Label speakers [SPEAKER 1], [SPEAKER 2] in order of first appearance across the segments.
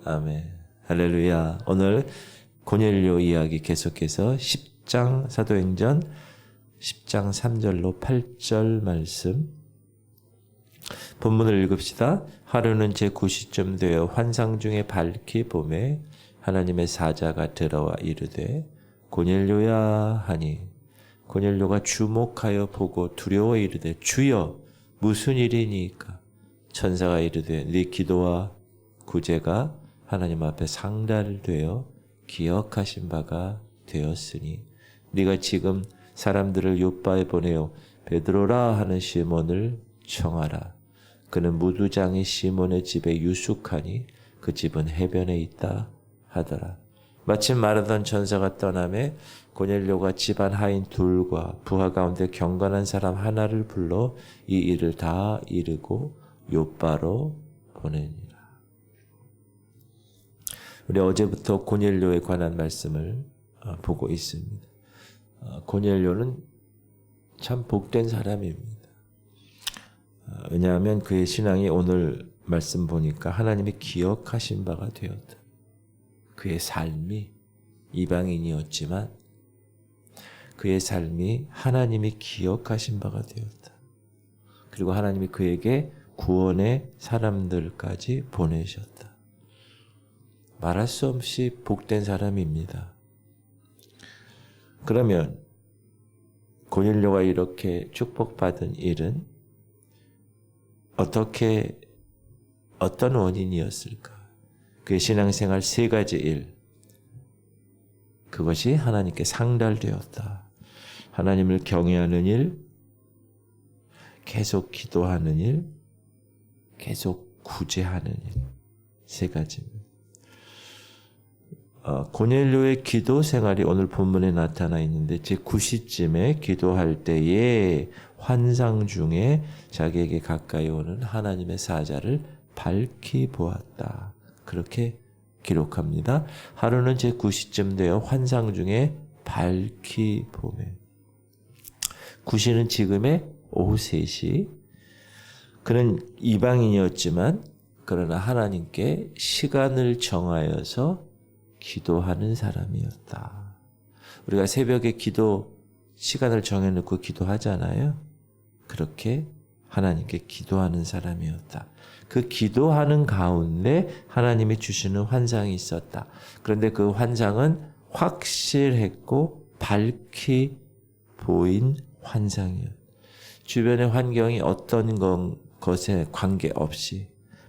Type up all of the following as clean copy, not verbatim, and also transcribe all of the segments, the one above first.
[SPEAKER 1] 아멘. 할렐루야. 오늘 고넬료 이야기 계속해서 10장 사도행전 10장 3절로 8절 말씀 본문을 읽읍시다. 하루는 제9시쯤 되어 환상 중에 밝히 보매 하나님의 사자가 들어와 이르되 고넬료야 하니 고넬료가 주목하여 보고 두려워 이르되 주여 무슨 일이니까? 천사가 이르되 네 기도와 구제가 하나님 앞에 상달되어 기억하신 바가 되었으니 네가 지금 사람들을 요바에 보내어 베드로라 하는 시몬을 청하라. 그는 무두장이 시몬의 집에 유숙하니 그 집은 해변에 있다 하더라. 마침 말하던 천사가 떠나매 고넬료가 집안 하인 둘과 부하 가운데 경건한 사람 하나를 불러 이 일을 다 이르고 요바로 보내니라. 우리 어제부터 고넬료에 관한 말씀을 보고 있습니다. 고넬료는 참 복된 사람입니다. 왜냐하면 그의 신앙이 오늘 말씀 보니까 하나님이 기억하신 바가 되었다. 그의 삶이 이방인이었지만 그의 삶이 하나님이 기억하신 바가 되었다. 그리고 하나님이 그에게 구원의 사람들까지 보내셨다. 말할 수 없이 복된 사람입니다. 그러면 고넬료가 이렇게 축복받은 일은 어떤 원인이었을까? 그의 신앙생활 3가지 일. 그것이 하나님께 상달되었다. 하나님을 경외하는 일, 계속 기도하는 일, 계속 구제하는 일. 3가지입니다. 고넬료의 기도 생활이 오늘 본문에 나타나 있는데 제9시쯤에 기도할 때에 환상 중에 자기에게 가까이 오는 하나님의 사자를 밝히 보았다. 그렇게 기록합니다. 하루는 제9시쯤 되어 환상 중에 밝히 보매. 9시는 지금의 오후 3시. 그는 이방인이었지만 그러나 하나님께 시간을 정하여서 기도하는 사람이었다. 우리가 새벽에 기도 시간을 정해놓고 기도하잖아요. 그렇게 하나님께 기도하는 사람이었다. 그 기도하는 가운데 하나님이 주시는 환상이 있었다. 그런데 그 환상은 확실했고 밝히 보인 환상이었다. 주변의 환경이 어떤 것에 관계없이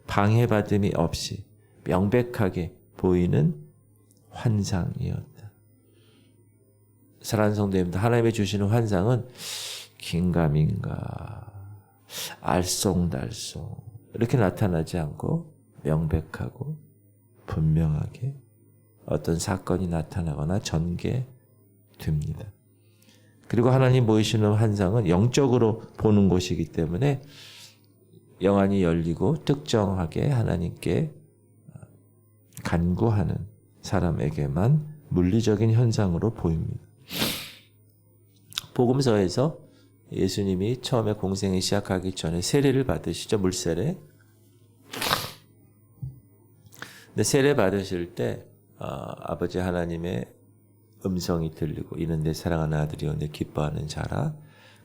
[SPEAKER 1] 방해받음이 없이 명백하게 보이는 환상이었다. 사랑하는 성도님들, 하나님이 주시는 환상은 긴가민가, 알쏭달쏭 이렇게 나타나지 않고 명백하고 분명하게 어떤 사건이 나타나거나 전개됩니다. 그리고 하나님 보이시는 환상은 영적으로 보는 곳이기 때문에 영안이 열리고 특정하게 하나님께 간구하는 사람에게만 물리적인 현상으로 보입니다. 복음서에서 예수님이 처음에 공생을 시작하기 전에 세례를 받으시죠. 물세례. 근데 세례 받으실 때 아버지 하나님의 음성이 들리고 이는 내 사랑하는 아들이요 내 기뻐하는 자라.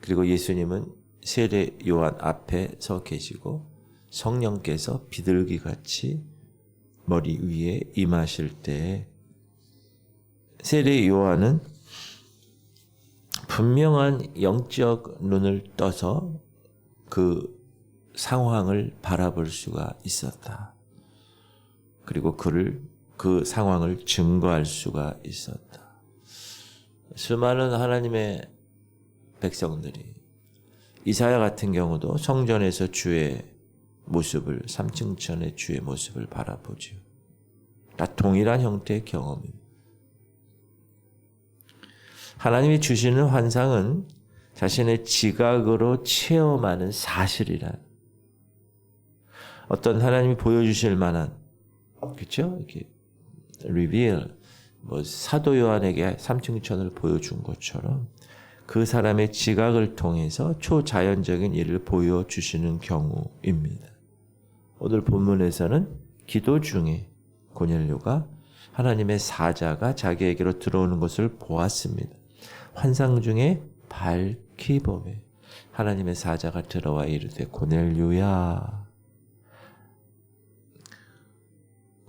[SPEAKER 1] 그리고 예수님은 세례 요한 앞에 서 계시고 성령께서 비둘기같이 머리 위에 임하실 때 세례 요한은 분명한 영적 눈을 떠서 그 상황을 바라볼 수가 있었다. 그리고 그 상황을 증거할 수가 있었다. 수많은 하나님의 백성들이 이사야 같은 경우도 성전에서 주의 모습을 3층천의 주의 모습을 바라보죠. 다 동일한 형태의 경험입니다. 하나님이 주시는 환상은 자신의 지각으로 체험하는 사실이란 어떤 하나님이 보여주실 만한 그렇죠? 이렇게 reveal 사도 요한에게 3층천을 보여준 것처럼 그 사람의 지각을 통해서 초자연적인 일을 보여주시는 경우입니다. 오늘 본문에서는 기도 중에 고넬료가 하나님의 사자가 자기에게로 들어오는 것을 보았습니다. 환상 중에 밝히 보매 하나님의 사자가 들어와 이르되 고넬료야.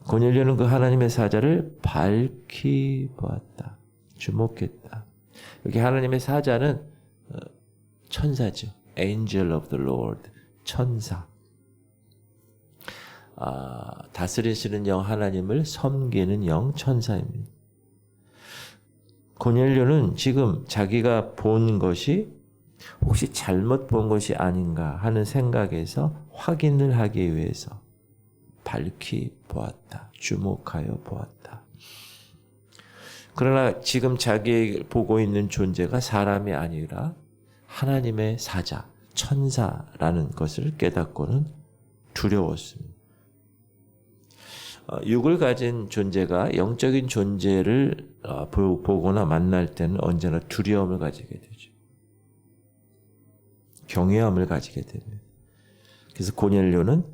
[SPEAKER 1] 고넬료는 그 하나님의 사자를 밝히 보았다. 주목했다. 여기 하나님의 사자는 천사죠. Angel of the Lord. 천사. 다스리시는 영 하나님을 섬기는 영 천사입니다. 고넬료는 지금 자기가 본 것이 혹시 잘못 본 것이 아닌가 하는 생각에서 확인을 하기 위해서 밝히 보았다. 주목하여 보았다. 그러나 지금 자기 보고 있는 존재가 사람이 아니라 하나님의 사자, 천사라는 것을 깨닫고는 두려웠습니다. 육을 가진 존재가 영적인 존재를 보거나 만날 때는 언제나 두려움을 가지게 되죠. 경외함을 가지게 됩니다. 그래서 고넬료는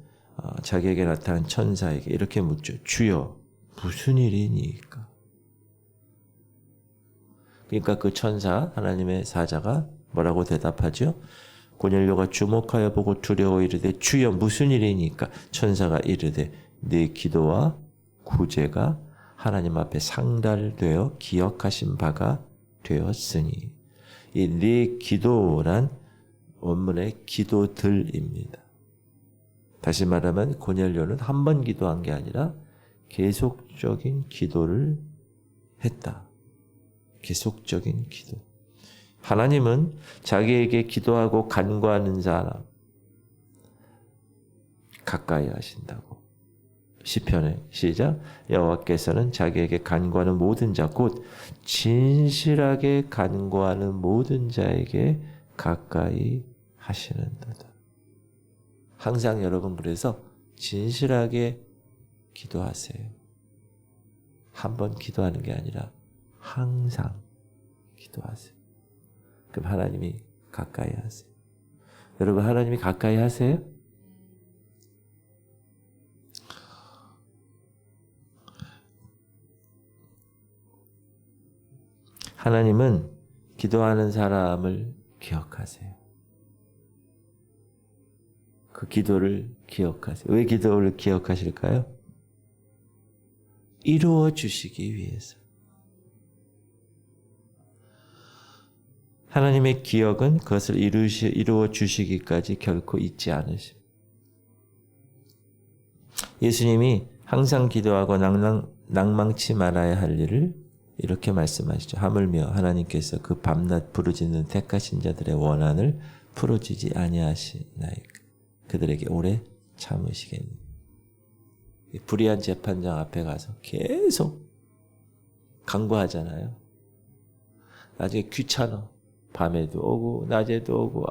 [SPEAKER 1] 자기에게 나타난 천사에게 이렇게 묻죠. 주여, 무슨 일이니까? 그러니까 그 천사, 하나님의 사자가 뭐라고 대답하죠? 고넬료가 주목하여 보고 두려워 이르되 주여 무슨 일이니까? 천사가 이르되 네 기도와 구제가 하나님 앞에 상달되어 기억하신 바가 되었으니. 이 네 기도란 원문의 기도들입니다. 다시 말하면 고넬료는 한 번 기도한 게 아니라 계속적인 기도를 했다. 계속적인 기도. 하나님은 자기에게 기도하고 간구하는 사람 가까이 하신다고. 시편에 시작. 여호와께서는 자기에게 간구하는 모든 자 곧 진실하게 간구하는 모든 자에게 가까이 하시는도다. 항상 여러분 그래서 진실하게 기도하세요. 한 번 기도하는 게 아니라 항상 기도하세요. 그럼 하나님이 가까이 하세요. 여러분 하나님이 가까이 하세요? 하나님은 기도하는 사람을 기억하세요. 그 기도를 기억하세요. 왜 기도를 기억하실까요? 이루어 주시기 위해서. 하나님의 기억은 그것을 이루어 주시기까지 결코 잊지 않으십니다. 예수님이 항상 기도하고 낭망치 말아야 할 일을 이렇게 말씀하시죠. 하물며 하나님께서 그 밤낮 부르짖는 택하신 자들의 원한을 풀어주지 아니하시나이까. 그들에게 오래 참으시겠니. 불의한 재판장 앞에 가서 계속 간구하잖아요. 나중에 귀찮아. 밤에도 오고 낮에도 오고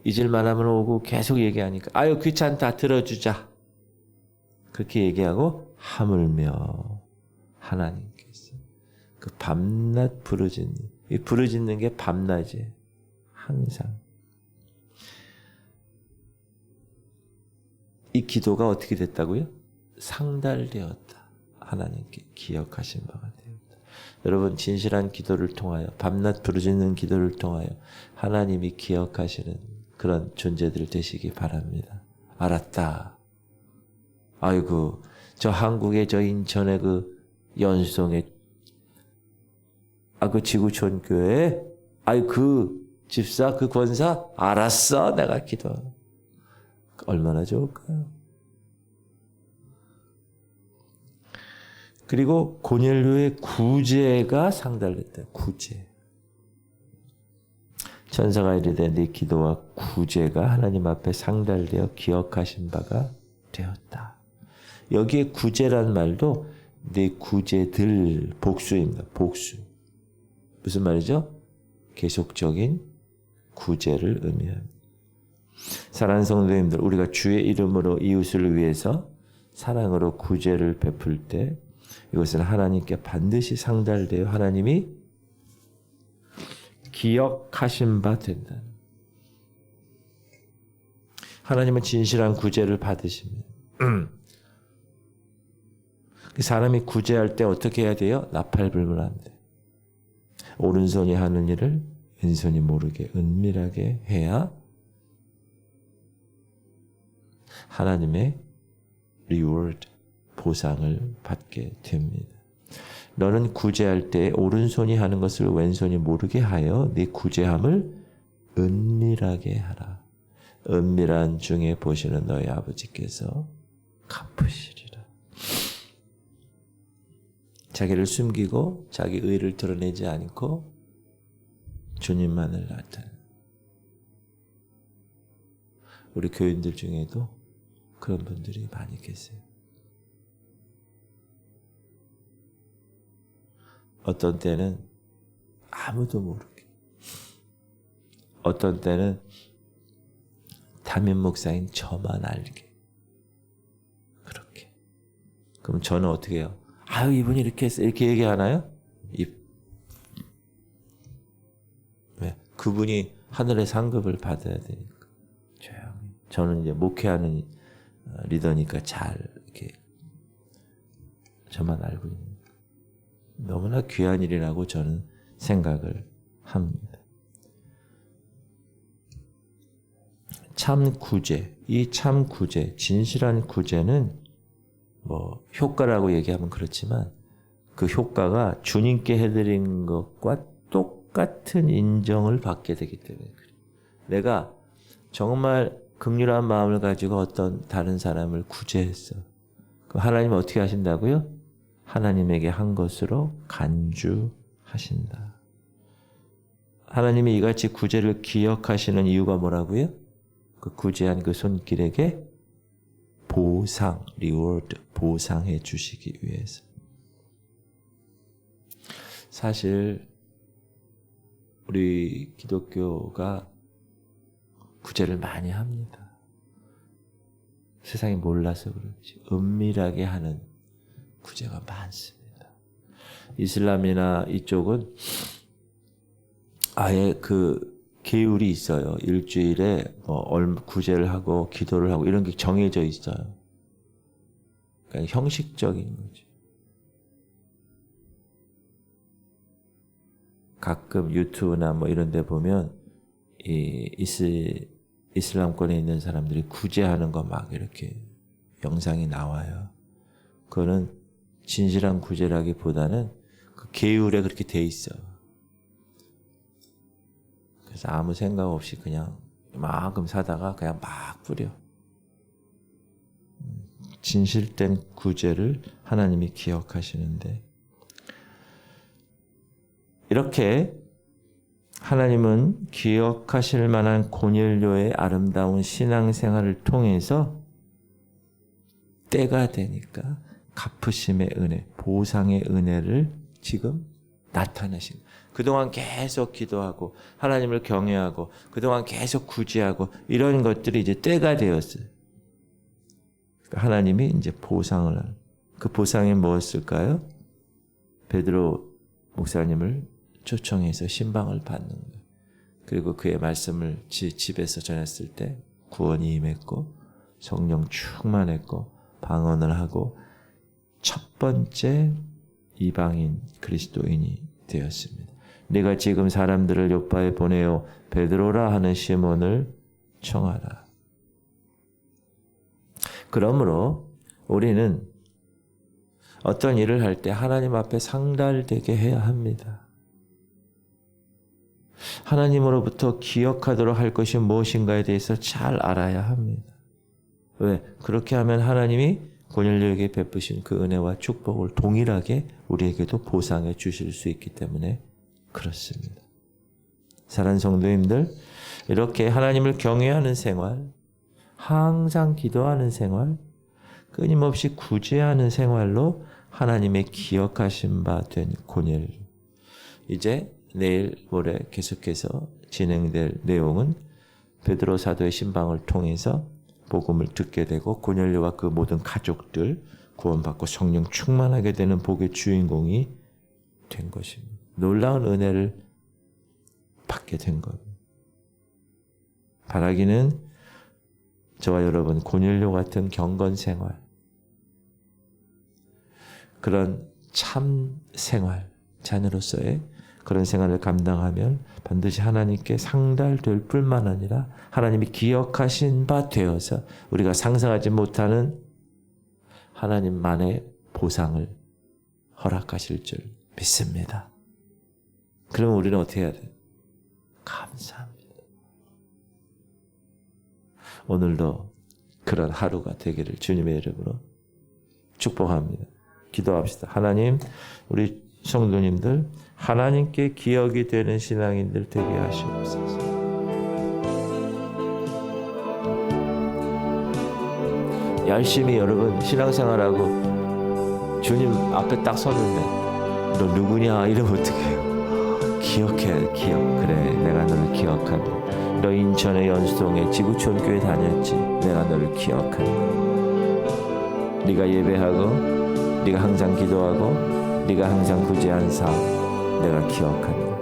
[SPEAKER 1] 잊을만 하면 오고 계속 얘기하니까 아유 귀찮다 들어주자. 그렇게 얘기하고 하물며 하나님께서 그 밤낮 부르짖는 이 부르짖는 게 밤낮이에요. 항상. 이 기도가 어떻게 됐다고요? 상달되었다. 하나님께 기억하신 바가 되었다. 여러분 진실한 기도를 통하여 밤낮 부르짖는 기도를 통하여 하나님이 기억하시는 그런 존재들 되시기 바랍니다. 알았다. 아이고 저 한국의 저 인천의 그 연수동의 그 지구촌 교회 그 집사 그 권사 알았어 내가 기도 얼마나 좋을까요? 그리고 고넬료의 구제가 상달됐다. 구제. 천사가 이르되 네 기도와 구제가 하나님 앞에 상달되어 기억하신 바가 되었다. 여기에 구제란 말도 네 구제들 복수입니다. 복수. 무슨 말이죠? 계속적인 구제를 의미합니다. 사랑하는 성도님들, 우리가 주의 이름으로 이웃을 위해서 사랑으로 구제를 베풀 때 이것은 하나님께 반드시 상달되어 하나님이 기억하신 바 된다. 하나님은 진실한 구제를 받으십니다. 사람이 구제할 때 어떻게 해야 돼요? 나팔불면 돼. 오른손이 하는 일을 왼손이 모르게 은밀하게 해야 하나님의 reward, 보상을 받게 됩니다. 너는 구제할 때 오른손이 하는 것을 왼손이 모르게 하여 네 구제함을 은밀하게 하라. 은밀한 중에 보시는 너희 아버지께서 갚으시리라. 자기를 숨기고 자기 의를 드러내지 않고 주님만을 나타내는 우리 교인들 중에도 그런 분들이 많이 계세요. 어떤 때는 아무도 모르게, 어떤 때는 담임 목사인 저만 알게. 그렇게. 그럼 저는 어떻게 해요? 아유, 이분이 이렇게 했어. 이렇게 얘기하나요? 왜? 그분이 하늘의 상급을 받아야 되니까. 조용히. 저는 이제 목회하는 리더니까 잘 이렇게 저만 알고 있는. 너무나 귀한 일이라고 저는 생각을 합니다. 참 구제, 이 참 구제, 진실한 구제는 뭐 효과라고 얘기하면 그렇지만 그 효과가 주님께 해드린 것과 똑같은 인정을 받게 되기 때문에 그래요. 내가 정말 긍휼한 마음을 가지고 어떤 다른 사람을 구제했어. 그럼 하나님은 어떻게 하신다고요? 하나님에게 한 것으로 간주하신다. 하나님이 이같이 구제를 기억하시는 이유가 뭐라고요? 그 구제한 그 손길에게 보상, 리워드, 보상해 주시기 위해서. 사실 우리 기독교가 구제를 많이 합니다. 세상이 몰라서 그렇지. 은밀하게 하는 구제가 많습니다. 이슬람이나 이쪽은 아예 그 계율이 있어요. 일주일에 구제를 하고 기도를 하고 이런 게 정해져 있어요. 그러니까 형식적인 거지. 가끔 유튜브나 뭐 이런 데 보면 이 이슬람권에 있는 사람들이 구제하는 거 막 이렇게 영상이 나와요. 그거는 진실한 구제라기보다는 그 계율에 그렇게 돼 있어. 그래서 아무 생각 없이 그냥 이만큼 사다가 그냥 막 뿌려. 진실된 구제를 하나님이 기억하시는데 이렇게 하나님은 기억하실 만한 고넬료의 아름다운 신앙생활을 통해서 때가 되니까 갚으심의 은혜, 보상의 은혜를 지금 나타내신 거예요. 그동안 계속 기도하고 하나님을 경외하고 그동안 계속 구제하고 이런 것들이 이제 때가 되었어요. 하나님이 이제 보상을 하는. 그 보상이 무엇일까요? 베드로 목사님을 초청해서 신방을 받는 거예요. 그리고 그의 말씀을 집에서 전했을 때 구원이 임했고 성령 충만했고 방언을 하고 첫 번째 이방인 그리스도인이 되었습니다. 네가 지금 사람들을 요파에 보내어 베드로라 하는 시몬을 청하라. 그러므로 우리는 어떤 일을 할 때 하나님 앞에 상달되게 해야 합니다. 하나님으로부터 기억하도록 할 것이 무엇인가에 대해서 잘 알아야 합니다. 왜? 그렇게 하면 하나님이 고넬료에게 베푸신 그 은혜와 축복을 동일하게 우리에게도 보상해 주실 수 있기 때문에 그렇습니다. 사랑하는 성도님들, 이렇게 하나님을 경외하는 생활, 항상 기도하는 생활, 끊임없이 구제하는 생활로 하나님의 기억하신 바 된 고넬료. 이제 내일 모레 계속해서 진행될 내용은 베드로 사도의 신방을 통해서 복음을 듣게 되고 고넬료와 그 모든 가족들 구원받고 성령 충만하게 되는 복의 주인공이 된 것입니다. 놀라운 은혜를 받게 된 겁니다. 바라기는 저와 여러분 고넬료 같은 경건 생활, 그런 참 생활, 자녀로서의 그런 생활을 감당하면 반드시 하나님께 상달될 뿐만 아니라 하나님이 기억하신 바 되어서 우리가 상상하지 못하는 하나님만의 보상을 허락하실 줄 믿습니다. 그러면 우리는 어떻게 해야 돼요? 감사합니다. 오늘도 그런 하루가 되기를 주님의 이름으로 축복합니다. 기도합시다. 하나님, 우리 성도님들 하나님께 기억이 되는 신앙인들 되게 하시옵소서. 열심히 여러분 신앙생활하고 주님 앞에 딱 섰는데 너 누구냐 이러면 어떡해요? 기억해야 기억. 그래, 내가 너를 기억한다. 너 인천의 연수동에 지구촌 교회 다녔지. 내가 너를 기억한다. 네가 예배하고 네가 항상 기도하고 네가 항상 구제한 삶 내가 기억한다.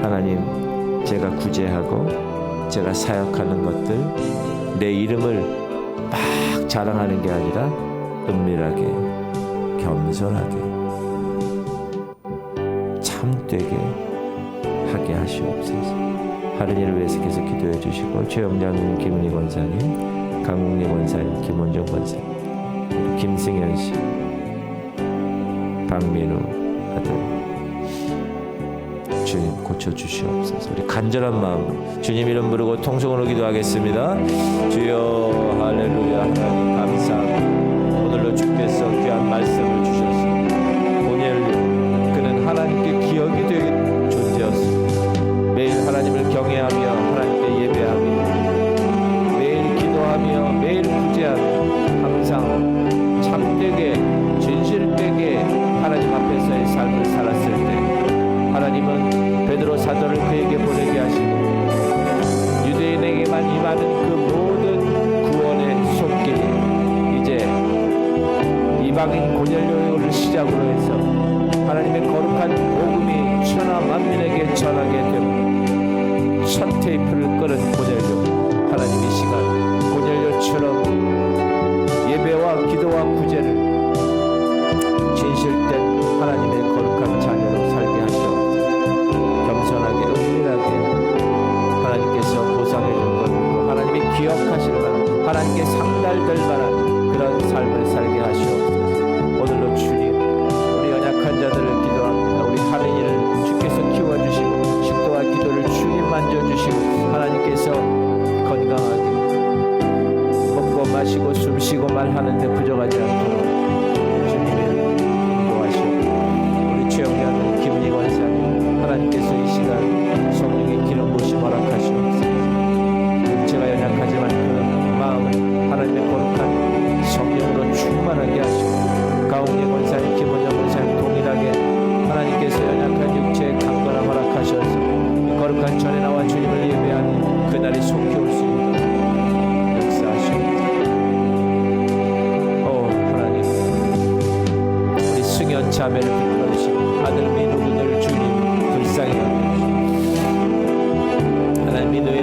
[SPEAKER 1] 하나님, 제가 구제하고 제가 사역하는 것들 내 이름을 막 자랑하는 게 아니라 은밀하게 겸손하게 참되게 하게 하시옵소서. 하는 일을 위해서 계속 기도해 주시고 최영장님, 김은희 권사님, 강국리 권사님, 김원정 권사님, 김승현 씨, 박민우 아들 주님 고쳐주시옵소서. 우리 간절한 마음 주님 이름 부르고 통성으로 기도하겠습니다. 주여 할렐루야. 하나님 감사합니다. 오늘로 주께서 귀한 말씀을 주셨습니다. 고넬료 그는 하나님께 기억이 되는 존재였습니다. 매일 하나님을 경외하며 하나님께 예배하며 매일 기도하며 매일 구제하며 항상 참되게 진실되게 하나님 앞에서의 삶을 살았을 때 하나님은 베드로 사도를 그에게 보내게 하시고 유대인에게만 임하는 그 모든 구원의 손길이 이제 이방인 고넬료를 시작으로 해서 하나님의 거룩한 복음이 천하 만민에게 전하게 되고 첫 테이프를 끌은 고넬료, 하나님 이 시간 고넬료처럼 예배와 기도와 구제를 진실된 하나님의 거룩한 자녀로 살게 하시옵소서. 겸손하게 은밀하게 하나님께서 보상해 준 것, 하나님이 기억하실 만한, 하나님께 상달될 만한 그런 삶을 살게 하시옵소서. 오늘도 주님, 우리 연약한 자들을 기도합니다. 우리 하느니를 주께서 키워주시고 식도와 기도를 주님 만져주시고 하나님께서 건강하게 먹고 마시고 숨쉬고 말하는데 부족하지 않도록 주님이 인도하시옵소서. 우리 최영자는 김은희 권사님, 하나님께서 이 시간 성령의 기름 부으심 허락하시옵소서. 제가 연약하지만 그 마음을 하나님의 거룩한 성령으로 충만하게 하시고 가운데 권사님, 김원영 권사님 동일하게 하나님께서 연약한 육체의 강건함 허락하셔서 이 거룩한 전에 나와 주님을 예배하는 그날이 속히 올 수 있도록 역사하시옵소서. 오 하나님, 우리 승연 자매를 이끌어주시고 아들 민우 군을 주님 불쌍히 여겨주시고 하나님 민우의